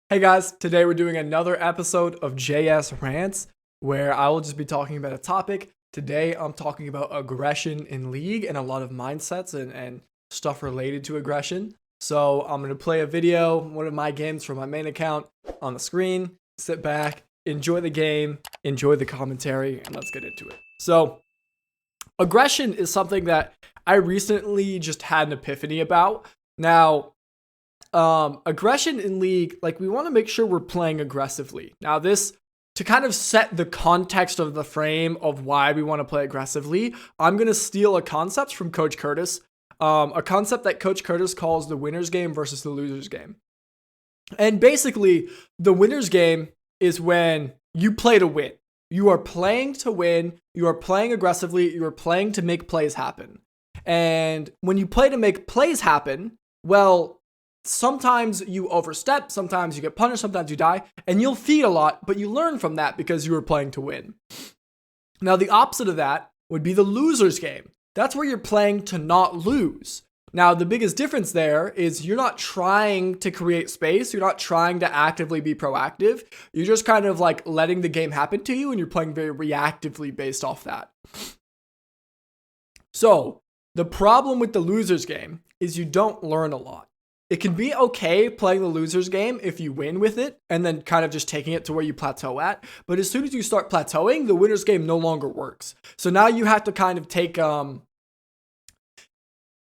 Hey guys, today we're doing another episode of JsRants where I will just be talking about a topic. Today I'm talking about aggression in League and a lot of mindsets and stuff related to aggression. So I'm going to play a video, one of my games from my main account on the screen, sit back, enjoy the game, enjoy the commentary, and let's get into it. So aggression is something that I recently just had an epiphany about. Now, aggression in League, like we want to make sure we're playing aggressively. Now this, to kind of set the context of the frame of why we want to play aggressively, I'm going to steal a concept from Coach Curtis, a concept that Coach Curtis calls the winner's game versus the loser's game. And basically, the winner's game is when you play to win. You are playing to win, you are playing aggressively, you are playing to make plays happen. And when you play to make plays happen, well, sometimes you overstep, sometimes you get punished, sometimes you die, and you'll feed a lot, but you learn from that because you were playing to win. Now, the opposite of that would be the loser's game. That's where you're playing to not lose. Now, the biggest difference there is you're not trying to create space. You're not trying to actively be proactive. You're just kind of like letting the game happen to you, and you're playing very reactively based off that. So, the problem with the loser's game is you don't learn a lot. It can be okay playing the loser's game if you win with it and then kind of just taking it to where you plateau at. But as soon as you start plateauing, the winner's game no longer works. So now you have to kind of take, now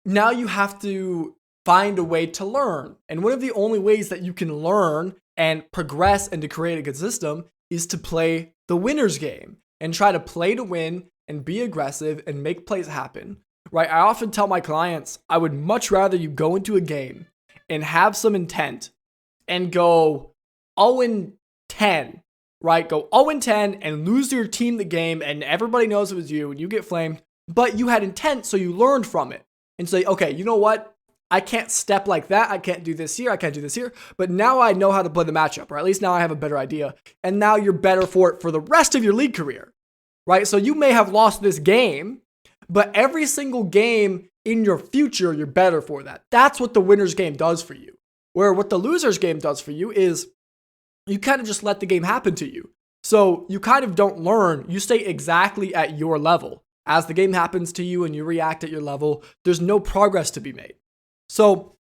you have to find a way to learn. And one of the only ways that you can learn and progress and to create a good system is to play the winner's game and try to play to win and be aggressive and make plays happen. Right? I often tell my clients, I would much rather you go into a game and have some intent and go 0-10, right? Go 0-10 and lose your team the game and everybody knows it was you and you get flamed, but you had intent, so you learned from it and say, okay, you know what? I can't step like that. I can't do this here. I can't do this here. But now I know how to play the matchup, or at least now I have a better idea. And now you're better for it for the rest of your League career, right? So you may have lost this game, but every single game in your future, you're better for that. That's what the winner's game does for you. Where what the loser's game does for you is you kind of just let the game happen to you. So you kind of don't learn. You stay exactly at your level. As the game happens to you and you react at your level, there's no progress to be made. So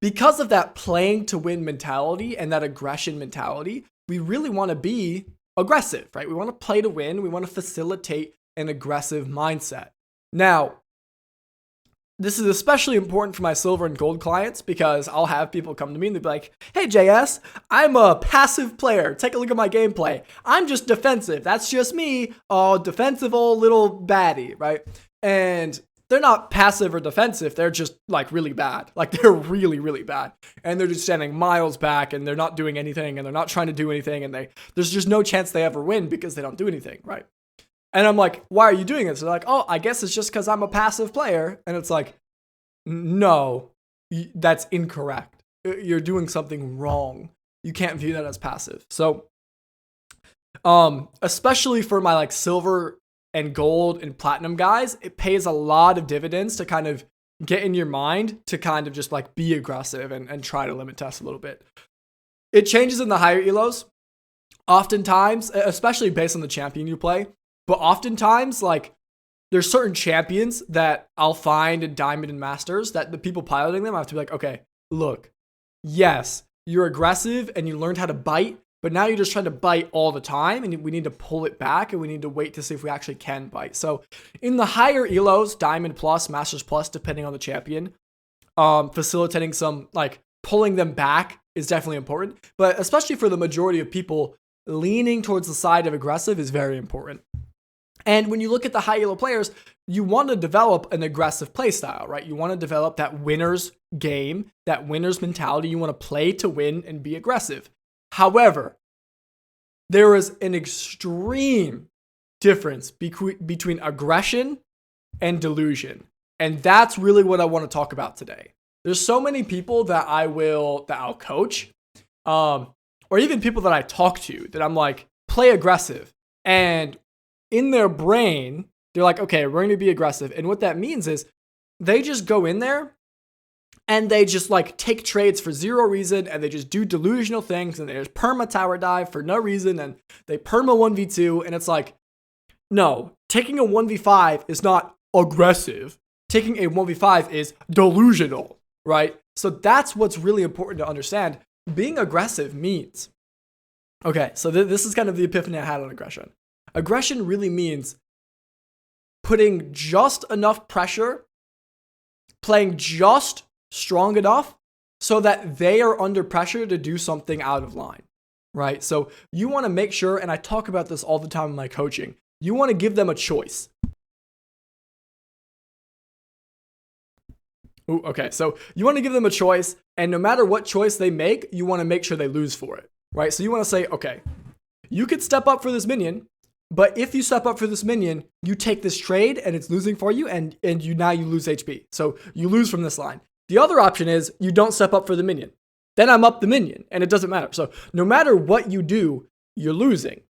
because of that playing to win mentality and that aggression mentality, we really want to be aggressive, right? We want to play to win. We want to facilitate an aggressive mindset. Now, this is especially important for my silver and gold clients because I'll have people come to me and they'll be like, hey, JS, I'm a passive player. Take a look at my gameplay. I'm just defensive. That's just me. Oh, defensive old little baddie, right? And they're not passive or defensive. They're just like really bad. Like they're really, really bad. And they're just standing miles back and they're not doing anything and they're not trying to do anything. And there's just no chance they ever win because they don't do anything, right? And I'm like, why are you doing this? They're like, oh, I guess it's just because I'm a passive player. And it's like, no, that's incorrect. You're doing something wrong. You can't view that as passive. So, especially for my like silver and gold and platinum guys, it pays a lot of dividends to kind of get in your mind to kind of just like be aggressive and try to limit test a little bit. It changes in the higher elos. Oftentimes, especially based on the champion you play, but oftentimes, like, there's certain champions that I'll find in Diamond and Masters that the people piloting them, I have to be like, okay, look, yes, you're aggressive and you learned how to bite, but now you're just trying to bite all the time and we need to pull it back and we need to wait to see if we actually can bite. So in the higher elos, Diamond Plus, Masters Plus, depending on the champion, facilitating some, like, pulling them back is definitely important. But especially for the majority of people, leaning towards the side of aggressive is very important. And when you look at the high elo players, you want to develop an aggressive play style, right? You want to develop that winner's game, that winner's mentality. You want to play to win and be aggressive. However, there is an extreme difference between aggression and delusion. And that's really what I want to talk about today. There's so many people that I'll coach, or even people that I talk to that I'm like, play aggressive. And in their brain, they're like, okay, we're going to be aggressive. And what that means is they just go in there and they just like take trades for zero reason, and they just do delusional things, and they just perma tower dive for no reason, and they perma 1v2, and it's like, no, taking a 1v5 is not aggressive. Taking a 1v5 is delusional, right? So that's what's really important to understand. Being aggressive means, okay, so this is kind of the epiphany I had on aggression. Aggression really means putting just enough pressure, playing just strong enough so that they are under pressure to do something out of line, right? So you want to make sure, and I talk about this all the time in my coaching, you want to give them a choice. Ooh, okay, so you want to give them a choice, and no matter what choice they make, you want to make sure they lose for it, right? So you want to say, okay, you could step up for this minion, but if you step up for this minion, you take this trade and it's losing for you, and you lose HP. So you lose from this line. The other option is you don't step up for the minion. Then I'm up the minion, and it doesn't matter. So no matter what you do, you're losing.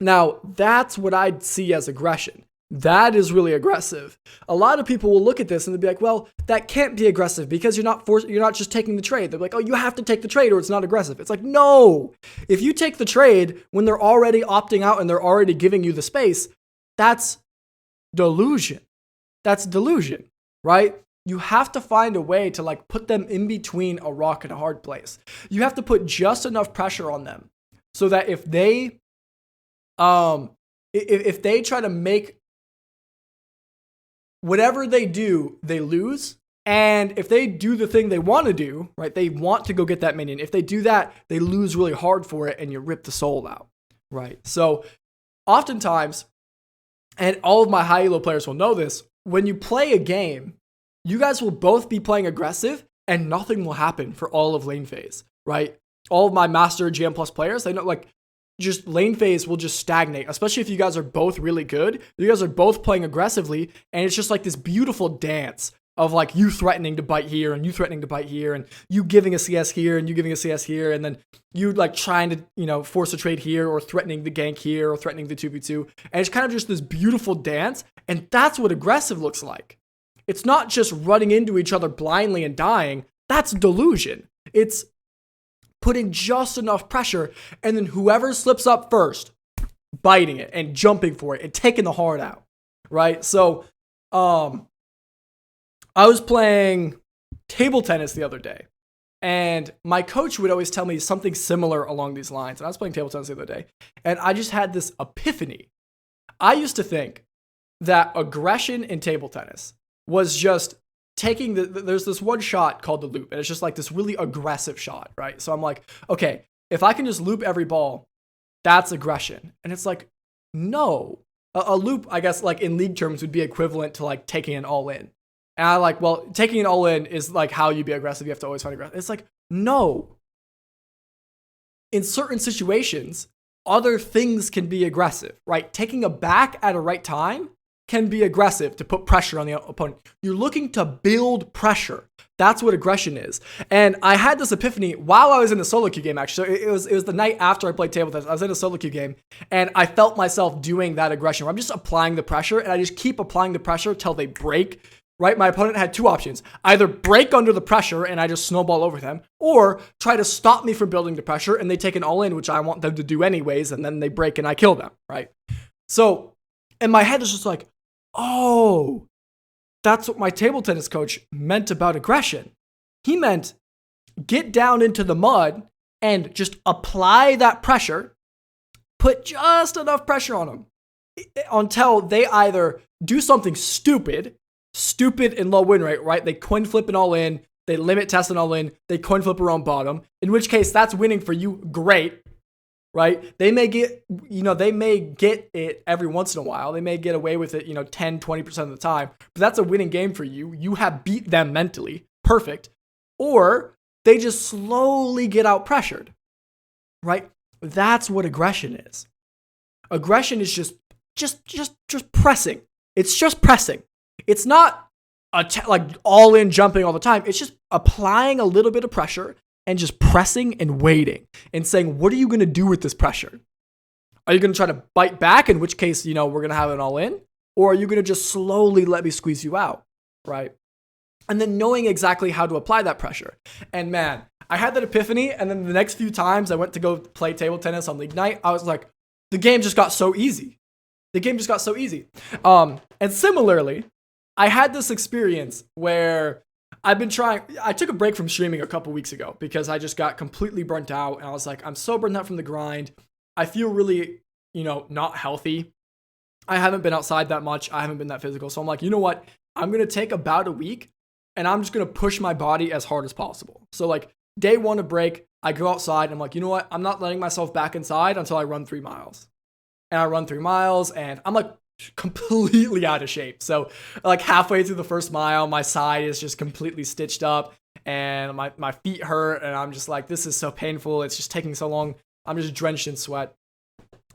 Now, that's what I'd see as aggression. That is really aggressive. A lot of people will look at this and they'll be like, well, that can't be aggressive because you're not just taking the trade. They're like, oh, you have to take the trade or it's not aggressive. It's like, no. If you take the trade when they're already opting out and they're already giving you the space, that's delusion. That's delusion, right? You have to find a way to like put them in between a rock and a hard place. You have to put just enough pressure on them so that if they try to make whatever they do, they lose. And if they do the thing they want to do, right, they want to go get that minion. If they do that, they lose really hard for it and you rip the soul out, right? So oftentimes, and all of my high elo players will know this, when you play a game, you guys will both be playing aggressive and nothing will happen for all of lane phase, right? All of my master GM plus players, they know like just lane phase will just stagnate, especially if you guys are both really good. You guys are both playing aggressively, and it's just like this beautiful dance of like you threatening to bite here and you threatening to bite here and you giving a CS here and you giving a CS here, and then you like trying to, force a trade here or threatening the gank here or threatening the 2v2. And it's kind of just this beautiful dance, and that's what aggressive looks like. It's not just running into each other blindly and dying. That's delusion. It's putting just enough pressure, and then whoever slips up first, biting it and jumping for it and taking the heart out, right? So, I was playing table tennis the other day, and my coach would always tell me something similar along these lines. And I was playing table tennis the other day, and I just had this epiphany. I used to think that aggression in table tennis was just taking there's this one shot called the loop, and it's just like this really aggressive shot, right? So I'm like, okay, if I can just loop every ball, that's aggression. And it's like, no, a loop, I guess, like in league terms would be equivalent to like taking an all in. And I like, well, taking an all in is like how you be aggressive. You have to always find aggressive. It's like, no. In certain situations, other things can be aggressive, right? Taking a back at a right time can be aggressive to put pressure on the opponent. You're looking to build pressure. That's what aggression is. And I had this epiphany while I was in the solo queue game, actually. So it was the night after I played table tennis. I was in a solo queue game, and I felt myself doing that aggression where I'm just applying the pressure, and I just keep applying the pressure till they break, right? My opponent had two options. Either break under the pressure and I just snowball over them, or try to stop me from building the pressure and they take an all in, which I want them to do anyways, and then they break and I kill them, right? So in my head, it's just like, oh, that's what my table tennis coach meant about aggression. He meant get down into the mud and just apply that pressure, put just enough pressure on them until they either do something stupid and low win rate, right? They coin flip an all in, they limit test an all in, they coin flip around bottom, in which case that's winning for you, great. Right? They may get it every once in a while. They may get away with it, 10, 20% of the time, but that's a winning game for you. You have beat them mentally. Perfect. Or they just slowly get out pressured, right? That's what aggression is. Aggression is just pressing. It's just pressing. It's not like all in jumping all the time. It's just applying a little bit of pressure and just pressing and waiting and saying, what are you going to do with this pressure? Are you going to try to bite back, in which case, we're going to have it all in? Or are you going to just slowly let me squeeze you out, right? and then knowing exactly how to apply that pressure. And man, I had that epiphany, and then the next few times I went to go play table tennis on league night, I was like, the game just got so easy. The game just got so easy. And similarly, I had this experience where I took a break from streaming a couple weeks ago because I just got completely burnt out, and I was like, I'm so burnt out from the grind. I feel really, not healthy. I haven't been outside that much. I haven't been that physical. So I'm like, you know what? I'm going to take about a week, and I'm just going to push my body as hard as possible. So like day 1 of break, I go outside, and I'm like, you know what? I'm not letting myself back inside until I run 3 miles. And I run 3 miles, and I'm like completely out of shape. So like halfway through the first mile, my side is just completely stitched up, and my feet hurt, and I'm just like, this is so painful. It's just taking so long. I'm just drenched in sweat.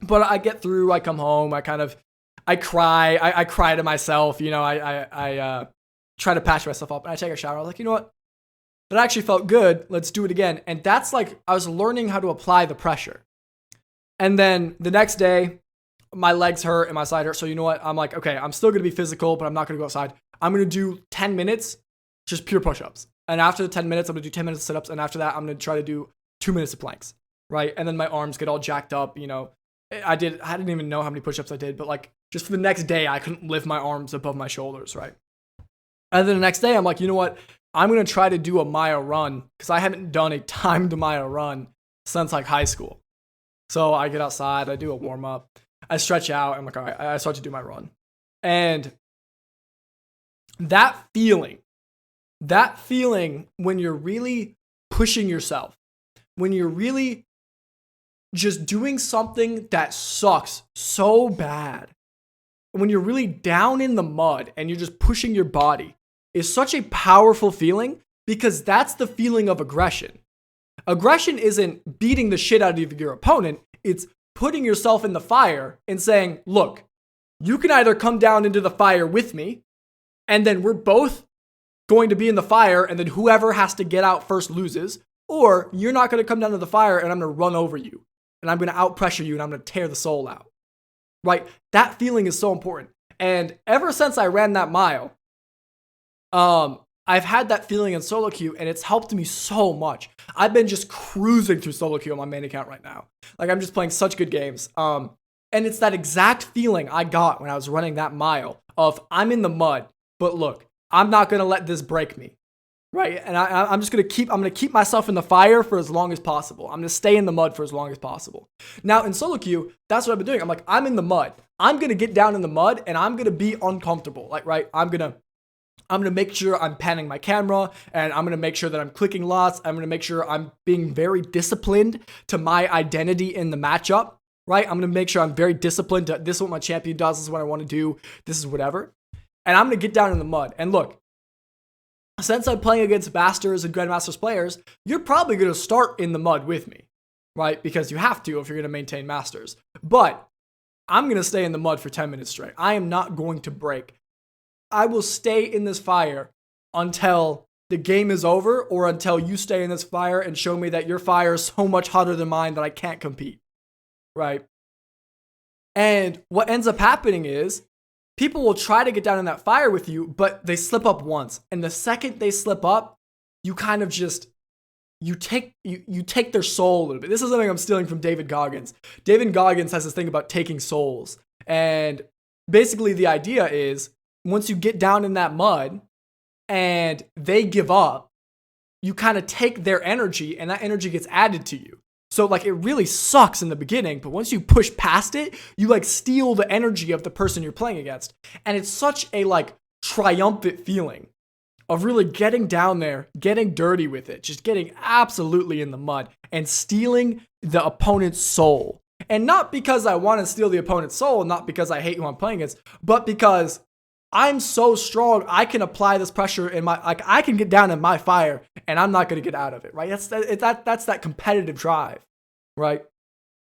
But I get through, I come home, I cry, I cry to myself, I try to patch myself up, and I take a shower. I was like, you know what? That actually felt good. Let's do it again. And that's like, I was learning how to apply the pressure. And then the next day, my legs hurt and my side hurt. So you know what? I'm like, okay, I'm still going to be physical, but I'm not going to go outside. I'm going to do 10 minutes, just pure push-ups. And after the 10 minutes, I'm going to do 10 minutes of sit-ups. And after that, I'm going to try to do 2 minutes of planks, right? And then my arms get all jacked up, I didn't even know how many push-ups I did, but like just for the next day, I couldn't lift my arms above my shoulders, right? And then the next day, I'm like, you know what? I'm going to try to do a mile run because I haven't done a timed mile run since like high school. So I get outside, I do a warm-up, I stretch out, I'm like, all right, I start to do my run. And that feeling when you're really pushing yourself, when you're really just doing something that sucks so bad, when you're really down in the mud and you're just pushing your body, is such a powerful feeling because that's the feeling of aggression. Aggression isn't beating the shit out of your opponent. It's putting yourself in the fire and saying, look, you can either come down into the fire with me, and then we're both going to be in the fire, and then whoever has to get out first loses, or you're not going to come down to the fire and I'm going to run over you, and I'm going to outpressure you, and I'm going to tear the soul out. Right? That feeling is so important. And ever since I ran that mile, I've had that feeling in solo queue, and it's helped me so much. I've been just cruising through solo queue on my main account right now. Like, I'm just playing such good games. And it's that exact feeling I got when I was running that mile of I'm in the mud, but look, I'm not going to let this break me. Right? And I'm just going to keep myself in the fire for as long as possible. I'm going to stay in the mud for as long as possible. Now in solo queue, that's what I've been doing. I'm like, I'm in the mud. I'm going to get down in the mud, and I'm going to be uncomfortable. Like, right? I'm going to make sure I'm panning my camera, and I'm going to make sure that I'm clicking lots. I'm going to make sure I'm being very disciplined to my identity in the matchup, right? I'm going to make sure I'm very disciplined to this is what my champion does, this is what I want to do, this is whatever. And I'm going to get down in the mud. And look, since I'm playing against Masters and Grandmasters players, you're probably going to start in the mud with me, right? Because you have to if you're going to maintain Masters. But I'm going to stay in the mud for 10 minutes straight. I am not going to break. I will stay in this fire until the game is over, or until you stay in this fire and show me that your fire is so much hotter than mine that I can't compete, right? And what ends up happening is people will try to get down in that fire with you, but they slip up once. And the second they slip up, you kind of just, you take their soul a little bit. This is something I'm stealing from David Goggins. David Goggins has this thing about taking souls. And basically the idea is, once you get down in that mud and they give up, you kind of take their energy, and that energy gets added to you. So like, it really sucks in the beginning, but once you push past it, you like steal the energy of the person you're playing against. And it's such a like triumphant feeling of really getting down there, getting dirty with it, just getting absolutely in the mud and stealing the opponent's soul. And not because I want to steal the opponent's soul, not because I hate who I'm playing against, but because I'm so strong, I can apply this pressure in my, like, I can get down in my fire and I'm not going to get out of it, right? That's that competitive drive, right?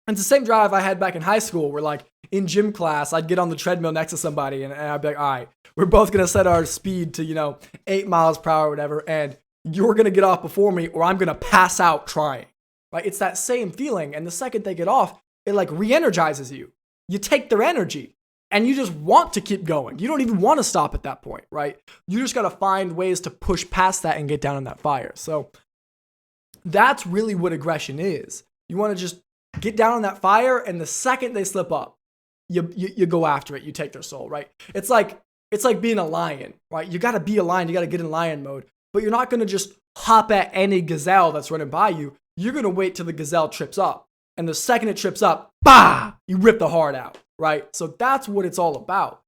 And it's the same drive I had back in high school where, like, in gym class, I'd get on the treadmill next to somebody and I'd be like, all right, we're both going to set our speed to, 8 miles per hour or whatever, and you're going to get off before me or I'm going to pass out trying, right? It's that same feeling. And the second they get off, it like re-energizes you. You take their energy. and you just want to keep going. You don't even want to stop at that point, right? You just got to find ways to push past that and get down in that fire. So that's really what aggression is. You want to just get down on that fire, and the second they slip up, you go after it. You take their soul, right? It's like being a lion, right? You got to be a lion. You got to get in lion mode, but you're not going to just hop at any gazelle that's running by you. You're going to wait till the gazelle trips up. And the second it trips up, bah, you rip the heart out, right? So that's what it's all about.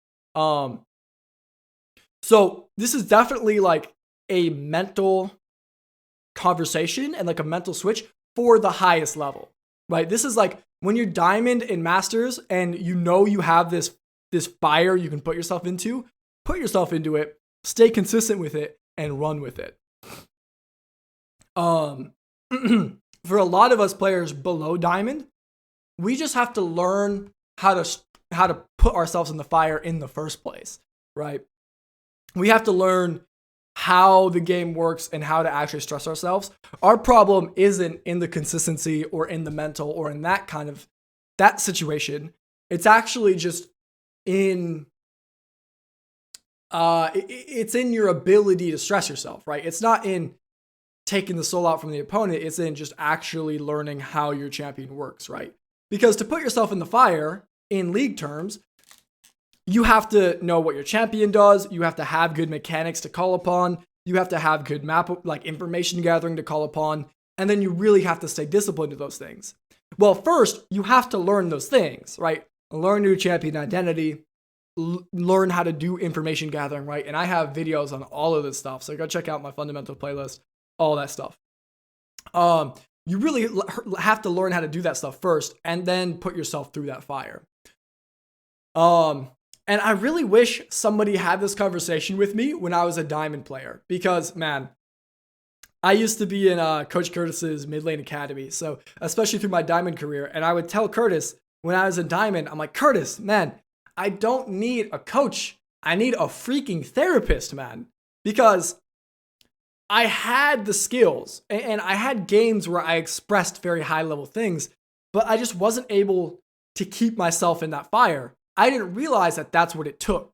So this is definitely like a mental conversation and like a mental switch for the highest level, right? This is like when you're diamond in masters and you know you have this fire you can put yourself into it, stay consistent with it, and run with it. For a lot of us players below diamond, we just have to learn how to put ourselves in the fire in the first place, right? We have to learn how the game works and how to actually stress ourselves. Our problem isn't in the consistency or in the mental or in that situation. It's actually just in it's in your ability to stress yourself, right? It's not in taking the soul out from the opponent. It's in just actually learning how your champion works, right? Because to put yourself in the fire in league terms, you have to know what your champion does. You have to have good mechanics to call upon. You have to have good map, like information gathering to call upon. And then you really have to stay disciplined to those things. Well, first, you have to learn those things, right? Learn your champion identity, learn how to do information gathering, right? And I have videos on all of this stuff. So go check out my fundamental playlist, all that stuff. You really have to learn how to do that stuff first and then put yourself through that fire. And I really wish somebody had this conversation with me when I was a diamond player, because man, I used to be in Coach Curtis's mid lane academy. So especially through my diamond career, and I would tell Curtis when I was in diamond, I'm like, Curtis, man, I don't need a coach. I need a freaking therapist, man, because I had the skills and I had games where I expressed very high level things, but I just wasn't able to keep myself in that fire. I didn't realize that that's what it took.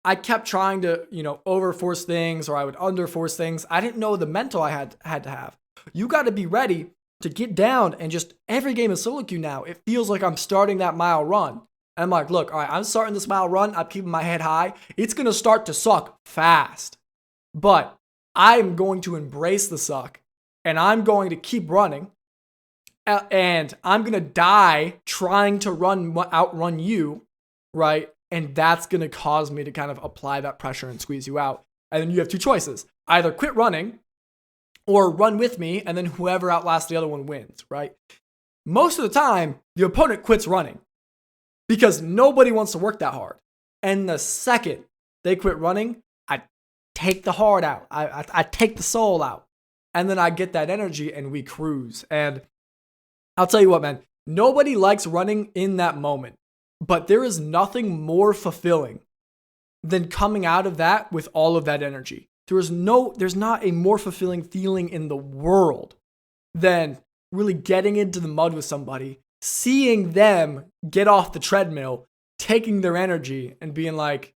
I kept trying to, overforce things, or I would underforce things. I didn't know the mental I had to have. You got to be ready to get down, and just every game of solo queue now, it feels like I'm starting that mile run. And I'm like, look, all right, I'm starting this mile run. I'm keeping my head high. It's going to start to suck fast, but I'm going to embrace the suck, and I'm going to keep running, and I'm going to die trying to outrun you, right? And that's going to cause me to kind of apply that pressure and squeeze you out. And then you have two choices: either quit running or run with me, and then whoever outlasts the other one wins, right? Most of the time, the opponent quits running because nobody wants to work that hard. And the second they quit running, I take the heart out. I take the soul out. And then I get that energy and we cruise. And I'll tell you what, man, nobody likes running in that moment. But there is nothing more fulfilling than coming out of that with all of that energy. There's not a more fulfilling feeling in the world than really getting into the mud with somebody, seeing them get off the treadmill, taking their energy and being like,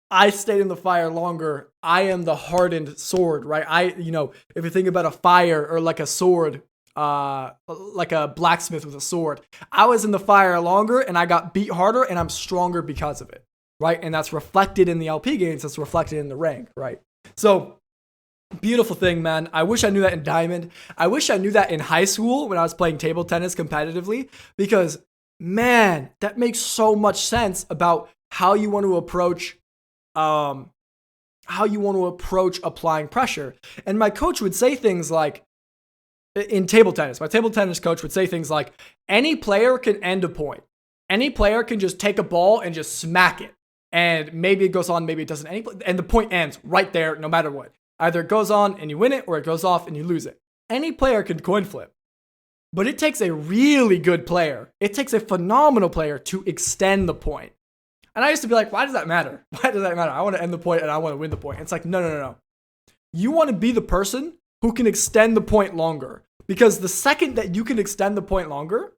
I stayed in the fire longer. I am the hardened sword, right? If you think about a fire or like a sword, like a blacksmith with a sword, I was in the fire longer and I got beat harder and I'm stronger because of it, right? And that's reflected in the LP games. That's reflected in the rank, right? So beautiful thing, man. I wish I knew that in Diamond. I wish I knew that in high school when I was playing table tennis competitively, because man, that makes so much sense about how you want to approach applying pressure. And my coach would say things like, in table tennis, my table tennis coach would say things like, any player can end a point. Any player can just take a ball and just smack it. And maybe it goes on, maybe it doesn't. And the point ends right there, no matter what. Either it goes on and you win it, or it goes off and you lose it. Any player can coin flip. But it takes a really good player. It takes a phenomenal player to extend the point. And I used to be like, why does that matter? Why does that matter? I want to end the point and I want to win the point. It's like, no. You want to be the person who can extend the point longer. Because the second that you can extend the point longer,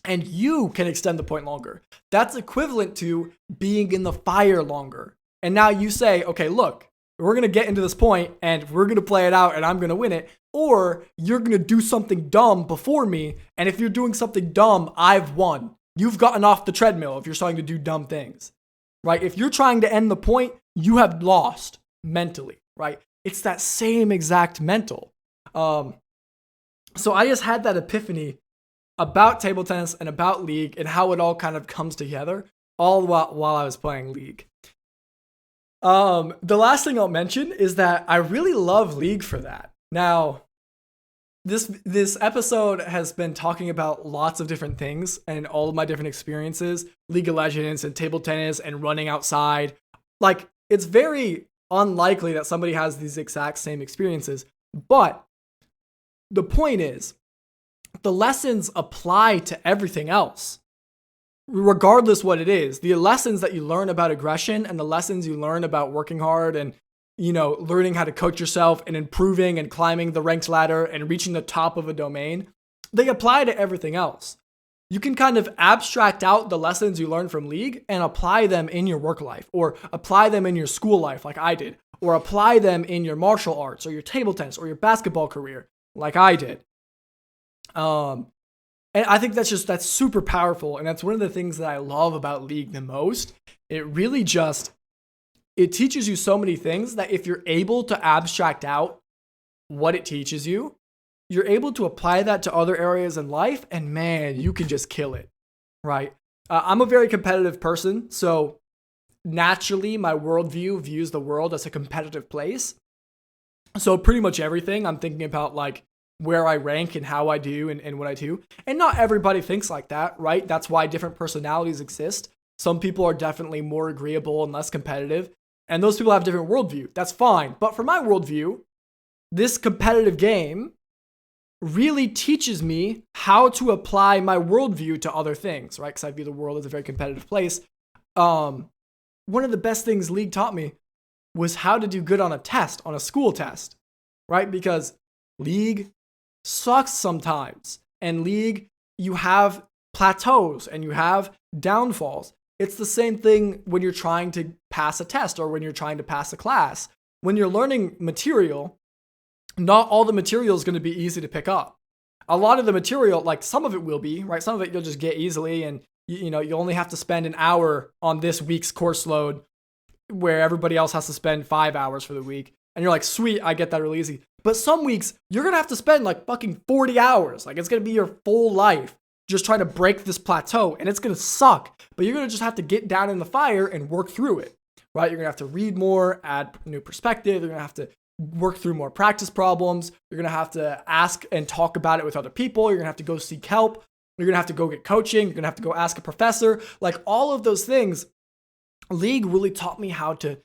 and you can extend the point longer. That's equivalent to being in the fire longer. And now you say, okay, look, we're going to get into this point and we're going to play it out and I'm going to win it. Or you're going to do something dumb before me. And if you're doing something dumb, I've won. You've gotten off the treadmill if you're starting to do dumb things, right? If you're trying to end the point, you have lost mentally, right? It's that same exact mental. So I just had that epiphany about table tennis and about League and how it all kind of comes together all while I was playing League. The last thing I'll mention is that I really love League for that. Now, this episode has been talking about lots of different things and all of my different experiences, League of Legends and table tennis and running outside. Like, it's very unlikely that somebody has these exact same experiences, but the point is, the lessons apply to everything else, regardless what it is. The lessons that you learn about aggression and the lessons you learn about working hard and, learning how to coach yourself and improving and climbing the ranked ladder and reaching the top of a domain, they apply to everything else. You can kind of abstract out the lessons you learn from League and apply them in your work life, or apply them in your school life like I did, or apply them in your martial arts or your table tennis or your basketball career like I did. And I think that's super powerful. And that's one of the things that I love about League the most. It really it teaches you so many things that if you're able to abstract out what it teaches you, you're able to apply that to other areas in life. And man, you can just kill it, right? I'm a very competitive person. So naturally, my worldview views the world as a competitive place. So pretty much everything I'm thinking about, like, where I rank and how I do and what I do. And not everybody thinks like that, right? That's why different personalities exist. Some people are definitely more agreeable and less competitive, and those people have different worldview. That's fine. But for my worldview, this competitive game really teaches me how to apply my worldview to other things, right? Because I view the world as a very competitive place. One of the best things League taught me was how to do good on a school test, right? Because League sucks sometimes. And League, you have plateaus and you have downfalls. It's the same thing when you're trying to pass a test or when you're trying to pass a class. When you're learning material, not all the material is going to be easy to pick up. A lot of the material, like some of it will be, right? Some of it you'll just get easily, and you only have to spend an hour on this week's course load where everybody else has to spend 5 hours for the week. And you're like, sweet, I get that really easy. But some weeks, you're going to have to spend like fucking 40 hours. Like, it's going to be your full life just trying to break this plateau, and it's going to suck. But you're going to just have to get down in the fire and work through it, right? You're going to have to read more, add new perspective. You're going to have to work through more practice problems. You're going to have to ask and talk about it with other people. You're going to have to go seek help. You're going to have to go get coaching. You're going to have to go ask a professor. Like, all of those things, League really taught me how to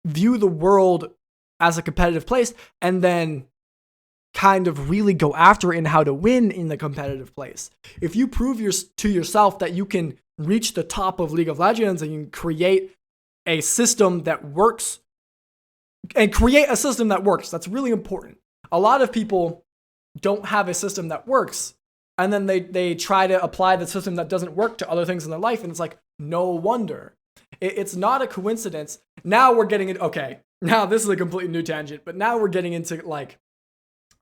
view the world as a competitive place and then kind of really go after it and how to win in the competitive place. If you prove to yourself that you can reach the top of League of Legends and you can create a system that works, that's really important. A lot of people don't have a system that works, and then they try to apply the system that doesn't work to other things in their life, and it's like, no wonder. It's not a coincidence. Now we're getting it. Okay, now this is a completely new tangent, but now we're getting into, like,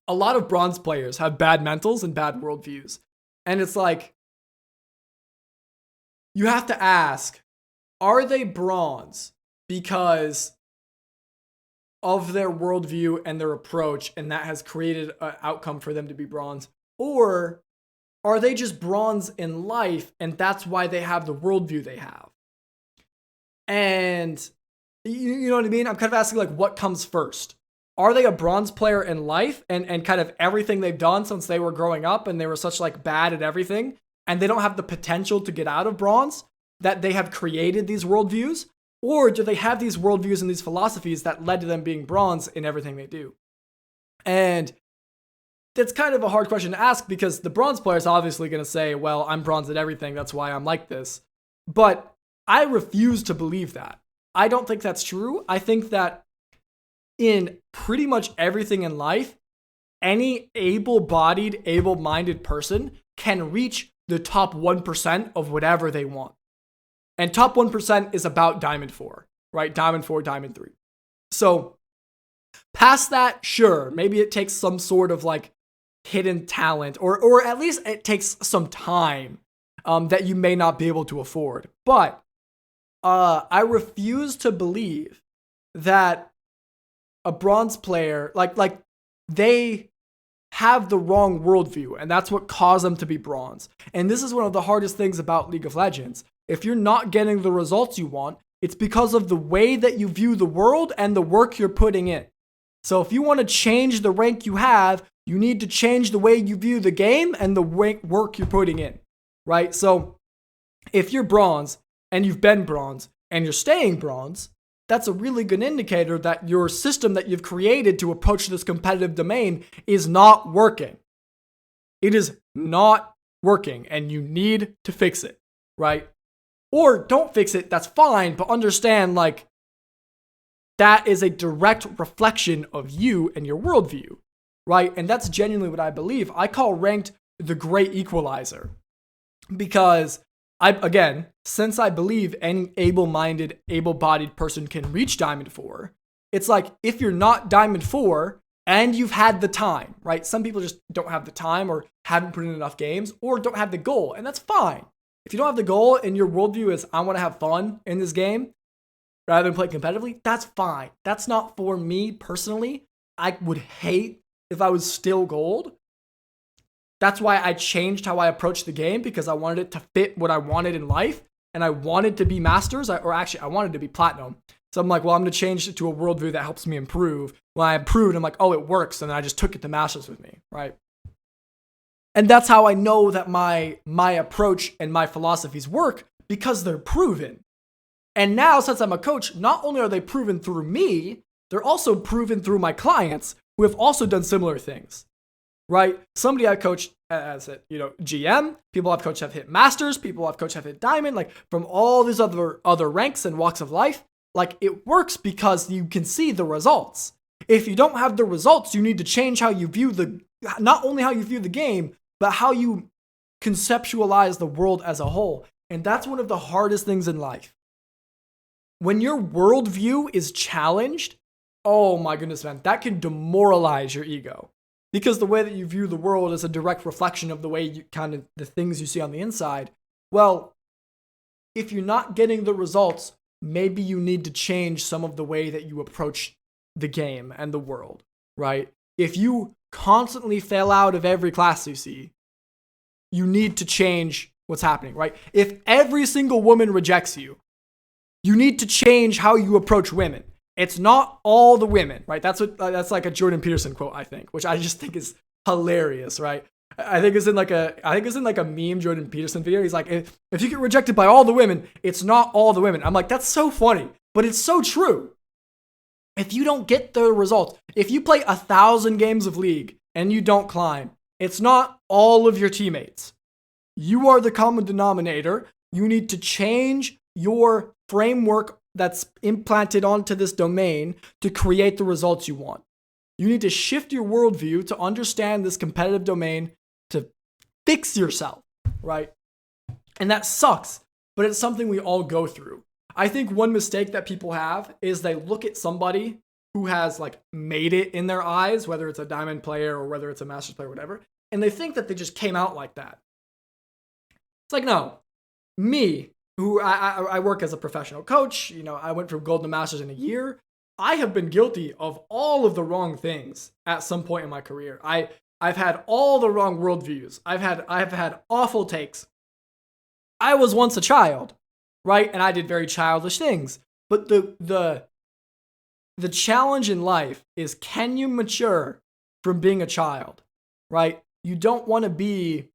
a lot of bronze players have bad mentals and bad worldviews. And it's like, you have to ask, are they bronze because of their worldview and their approach, and that has created an outcome for them to be bronze? Or are they just bronze in life, and that's why they have the worldview they have? And you know what I mean? I'm kind of asking, like, what comes first? Are they a bronze player in life and kind of everything they've done since they were growing up and they were such, like, bad at everything, and they don't have the potential to get out of bronze, that they have created these worldviews? Or do they have these worldviews and these philosophies that led to them being bronze in everything they do? And that's kind of a hard question to ask, because the bronze player is obviously going to say, well, I'm bronze at everything, that's why I'm like this. But I refuse to believe that. I don't think that's true. I think that in pretty much everything in life, any able-bodied, able-minded person can reach the top 1% of whatever they want. And top 1% is about Diamond 4, right? Diamond 4, Diamond 3. So past that, sure, maybe it takes some sort of like hidden talent, or at least it takes some time that you may not be able to afford. But I refuse to believe that a bronze player, like they have the wrong worldview, and that's what caused them to be bronze. And this is one of the hardest things about League of Legends. If you're not getting the results you want, it's because of the way that you view the world and the work you're putting in. So if you want to change the rank you have, you need to change the way you view the game and the work you're putting in, right? So if you're bronze and you've been bronze and you're staying bronze, that's a really good indicator that your system that you've created to approach this competitive domain is not working. It is not working, and you need to fix it, right? Or don't fix it, that's fine, but understand like that is a direct reflection of you and your worldview, right? And that's genuinely what I believe. I call ranked the great equalizer because since I believe any able-minded, able-bodied person can reach Diamond 4, it's like if you're not Diamond 4 and you've had the time, right? Some people just don't have the time or haven't put in enough games or don't have the goal, and that's fine. If you don't have the goal and your worldview is I want to have fun in this game rather than play competitively, that's fine. That's not for me personally. I would hate if I was still gold. That's why I changed how I approached the game, because I wanted it to fit what I wanted in life. And I wanted to be masters, I wanted to be platinum. So I'm like, well, I'm going to change it to a worldview that helps me improve. When I improved, I'm like, oh, it works. And then I just took it to masters with me, right? And that's how I know that my approach and my philosophies work, because they're proven. And now, since I'm a coach, not only are they proven through me, they're also proven through my clients who have also done similar things. Right? Somebody I coached as a GM, people I've coached have hit masters, people I've coached have hit diamond, like from all these other ranks and walks of life. Like it works because you can see the results. If you don't have the results, you need to change how you view not only how you view the game, but how you conceptualize the world as a whole. And that's one of the hardest things in life. When your worldview is challenged, oh my goodness, man, that can demoralize your ego. Because the way that you view the world is a direct reflection of the way you the things you see on the inside. Well, if you're not getting the results, maybe you need to change some of the way that you approach the game and the world, right? If you constantly fail out of every class you see, you need to change what's happening, right? If every single woman rejects you, you need to change how you approach women. It's not all the women, right? That's like a Jordan Peterson quote, I think, which I just think is hilarious, right? I think it's in like a meme Jordan Peterson video. He's like, if you get rejected by all the women, it's not all the women. I'm like, that's so funny, but it's so true. If you don't get the results, if you play 1,000 games of League and you don't climb, it's not all of your teammates. You are the common denominator. You need to change your framework that's implanted onto this domain to create the results you want. You need to shift your worldview to understand this competitive domain, to fix yourself, right? And that sucks, but it's something we all go through. I think one mistake that people have is they look at somebody who has like made it in their eyes, whether it's a diamond player or whether it's a masters player or whatever, and they think that they just came out like that. It's like, no, me, who I work as a professional coach, I went from gold to masters in a year. I have been guilty of all of the wrong things at some point in my career. I've had all the wrong worldviews. I've had awful takes. I was once a child, right? And I did very childish things. But the challenge in life is, can you mature from being a child, right? You don't want to be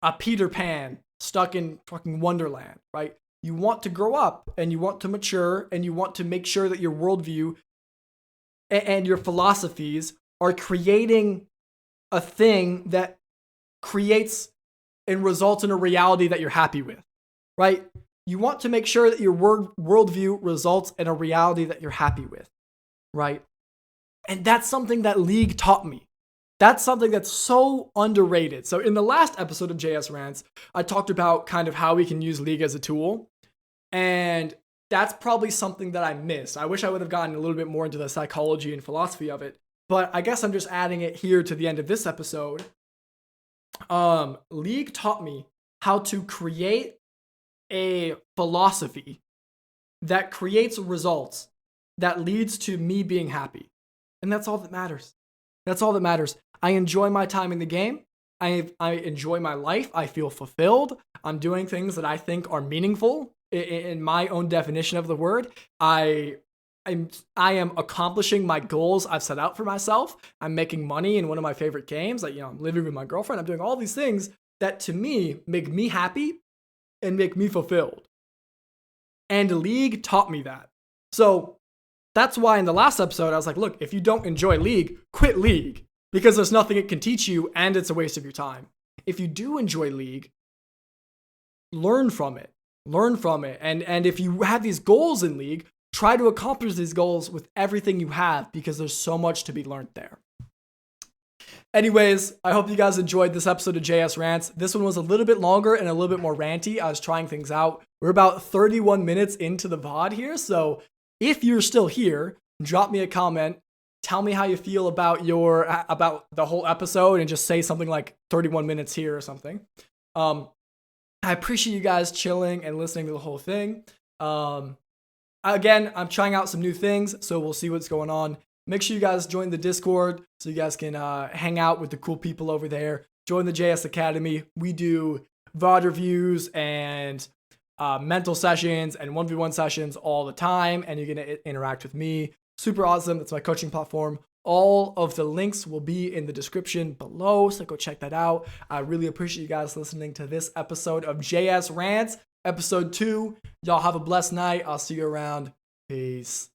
a Peter Pan stuck in fucking Wonderland, right? You want to grow up and you want to mature and you want to make sure that your worldview and your philosophies are creating a thing that creates and results in a reality that you're happy with, right? You want to make sure that your worldview results in a reality that you're happy with, right? And that's something that League taught me. That's something that's so underrated. So in the last episode of JsRants, I talked about kind of how we can use League as a tool. And that's probably something that I missed. I wish I would have gotten a little bit more into the psychology and philosophy of it. But I guess I'm just adding it here to the end of this episode. League taught me how to create a philosophy that creates results that leads to me being happy. And that's all that matters. That's all that matters. I enjoy my time in the game. I enjoy my life. I feel fulfilled. I'm doing things that I think are meaningful in my own definition of the word. I am accomplishing my goals I've set out for myself. I'm making money in one of my favorite games. Like, I'm living with my girlfriend. I'm doing all these things that to me make me happy and make me fulfilled. And League taught me that. So that's why in the last episode, I was like, look, if you don't enjoy League, quit League, because there's nothing it can teach you and it's a waste of your time. If you do enjoy League, learn from it. Learn from it. And if you have these goals in League, try to accomplish these goals with everything you have, because there's so much to be learned there. Anyways, I hope you guys enjoyed this episode of JsRants. This one was a little bit longer and a little bit more ranty. I was trying things out. We're about 31 minutes into the VOD here, so if you're still here, drop me a comment. Tell me how you feel about about the whole episode, and just say something like 31 minutes here or something. I appreciate you guys chilling and listening to the whole thing. Again, I'm trying out some new things, so we'll see what's going on. Make sure you guys join the Discord so you guys can hang out with the cool people over there. Join the JS Academy. We do VOD reviews and mental sessions and 1v1 sessions all the time, and you're going to interact with me. Super awesome. That's my coaching platform. All of the links will be in the description below, so go check that out. I really appreciate you guys listening to this episode of JsRants, episode 2. Y'all have a blessed night. I'll see you around. Peace.